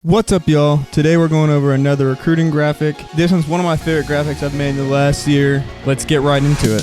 What's up, y'all? Today we're going over another recruiting graphic. This one's one of my favorite graphics I've made in the last year. Let's get right into it.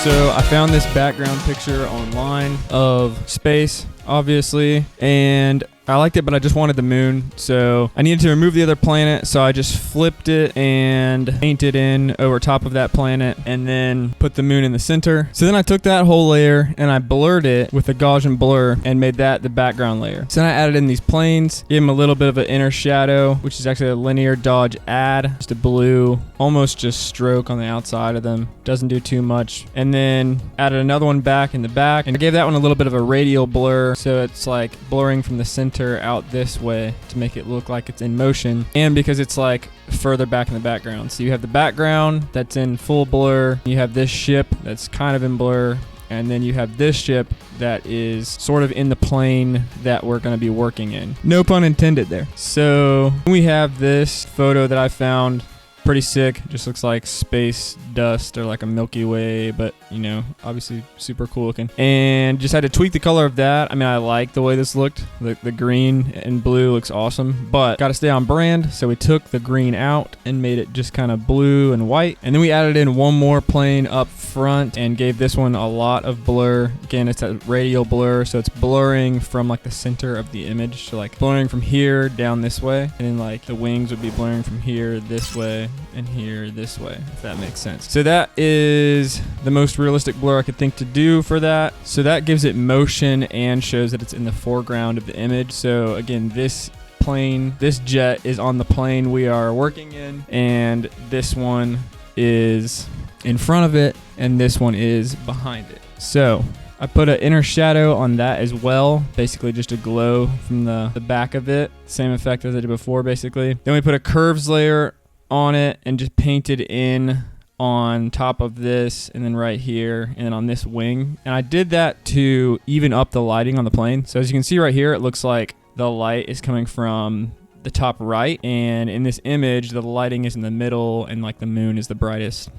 So I found this background picture online of space, obviously, and I liked it, but I just wanted the moon, so I needed to remove the other planet, so I just flipped it and painted in over top of that planet and then put the moon in the center. So then I took that whole layer and I blurred it with a Gaussian blur and made that the background layer. So then I added in these planes, gave them a little bit of an inner shadow, which is actually a linear dodge add, just a blue, almost just stroke on the outside of them. Doesn't do too much. And then added another one back in the back and I gave that one a little bit of a radial blur, so it's like blurring from the center out this way to make it look like it's in motion, and because it's like further back in the background. So you have the background that's in full blur, you have this ship that's kind of in blur, and then you have this ship that is sort of in the plane that we're going to be working in. No pun intended there. So we have this photo that I found. Pretty sick. Just looks like space dust or like a Milky Way, but you know, obviously super cool looking. And just had to tweak the color of that. I mean, I like the way this looked. The green and blue looks awesome, but got to stay on brand. So we took the green out and made it just kind of blue and white. And then we added in one more plane up front and gave this one a lot of blur. Again, it's a radial blur, so it's blurring from like the center of the image. So like blurring from here down this way, and then like the wings would be blurring from here this way and here this way, if that makes sense. So that is the most realistic blur I could think to do for that. So that gives it motion and shows that it's in the foreground of the image. So again, this plane, this jet is on the plane we are working in, and this one is in front of it, and this one is behind it. So I put an inner shadow on that as well, basically just a glow from the back of it. Same effect as I did before, basically. Then we put a curves layer on it and just painted in on top of this, and then right here, and then on this wing. And I did that to even up the lighting on the plane. So as you can see right here, it looks like the light is coming from the top right, and in this image, the lighting is in the middle, and like the moon is the brightest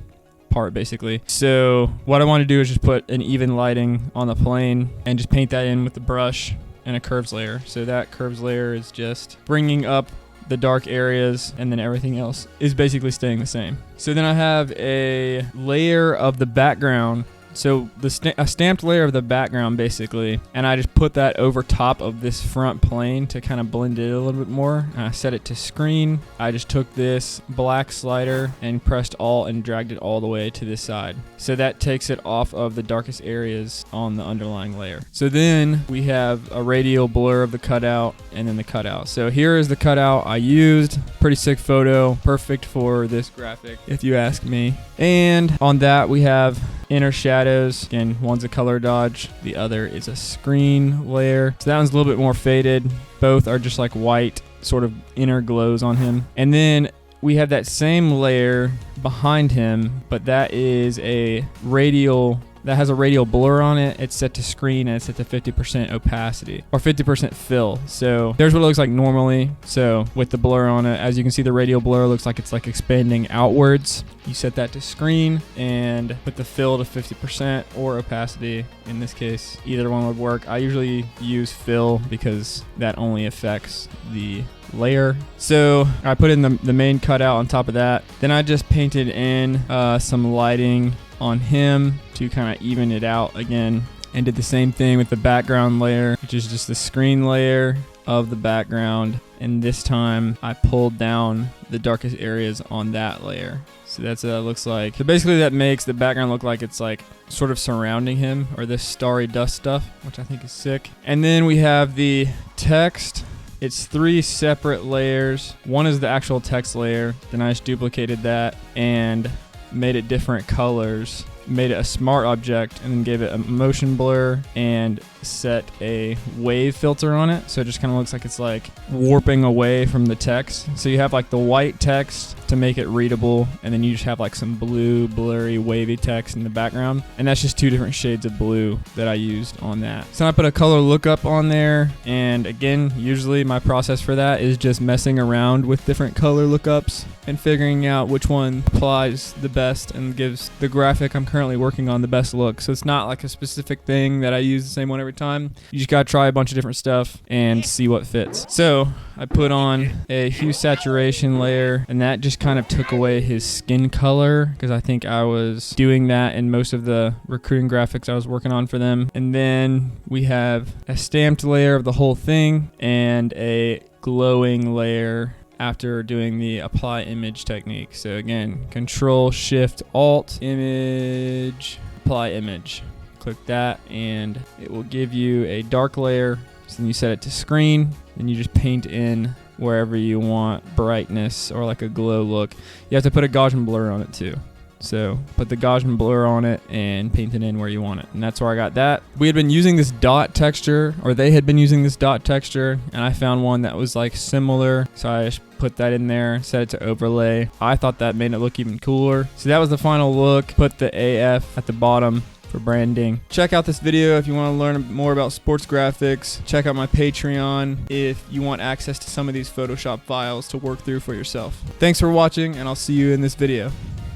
part, basically. So what I want to do is just put an even lighting on the plane and just paint that in with the brush and a curves layer. So that curves layer is just bringing up the dark areas, and then everything else is basically staying the same. So then I have a layer of the background, so a stamped layer of the background basically, and I just put that over top of this front plane to kind of blend it a little bit more. And I set it to screen. I just took this black slider and pressed Alt and dragged it all the way to this side. So that takes it off of the darkest areas on the underlying layer. So then we have a radial blur of the cutout and then the cutout. So here is the cutout I used. Pretty sick photo, perfect for this graphic if you ask me. And on that we have inner shadows. Again, one's a color dodge, the other is a screen layer. So that one's a little bit more faded. Both are just like white sort of inner glows on him. And then we have that same layer behind him, but that is a radial, that has a radial blur on it. It's set to screen and it's set to 50% opacity or 50% fill. So there's what it looks like normally. So with the blur on it, as you can see, the radial blur looks like it's like expanding outwards. You set that to screen and put the fill to 50% or opacity. In this case, either one would work. I usually use fill because that only affects the layer. So I put in the main cutout on top of that. Then I just painted in some lighting on him to kind of even it out again, and did the same thing with the background layer, which is just the screen layer of the background, and this time I pulled down the darkest areas on that layer. So that's what that looks like. So basically that makes the background look like it's like sort of surrounding him, or this starry dust stuff, which I think is sick. And then we have the text. It's 3 separate layers. One is the actual text layer, then I just duplicated that and made it different colors, made it a smart object, and then gave it a motion blur and set a wave filter on it, so it just kind of looks like it's like warping away from the text. So you have like the white text to make it readable, and then you just have like some blue, blurry, wavy text in the background, and that's just 2 different shades of blue that I used on that. So I put a color lookup on there, and again, usually my process for that is just messing around with different color lookups and figuring out which one applies the best and gives the graphic I'm currently working on the best look. So it's not like a specific thing that I use the same one every time. You just gotta try a bunch of different stuff and see what fits. So I put on a hue saturation layer, and that just kind of took away his skin color, because I think I was doing that in most of the recruiting graphics I was working on for them. And then we have a stamped layer of the whole thing and a glowing layer after doing the apply image technique. So again, Control Shift Alt image, apply image. Click that and it will give you a dark layer. So then you set it to screen, then you just paint in wherever you want brightness or like a glow look. You have to put a Gaussian blur on it too. So put the Gaussian blur on it and paint it in where you want it. And that's where I got that. We had been using this dot texture, or they had been using this dot texture, and I found one that was like similar. So I just put that in there, set it to overlay. I thought that made it look even cooler. So that was the final look. Put the AF at the bottom for branding. Check out this video if you want to learn more about sports graphics. Check out my Patreon if you want access to some of these Photoshop files to work through for yourself. Thanks for watching, and I'll see you in this video.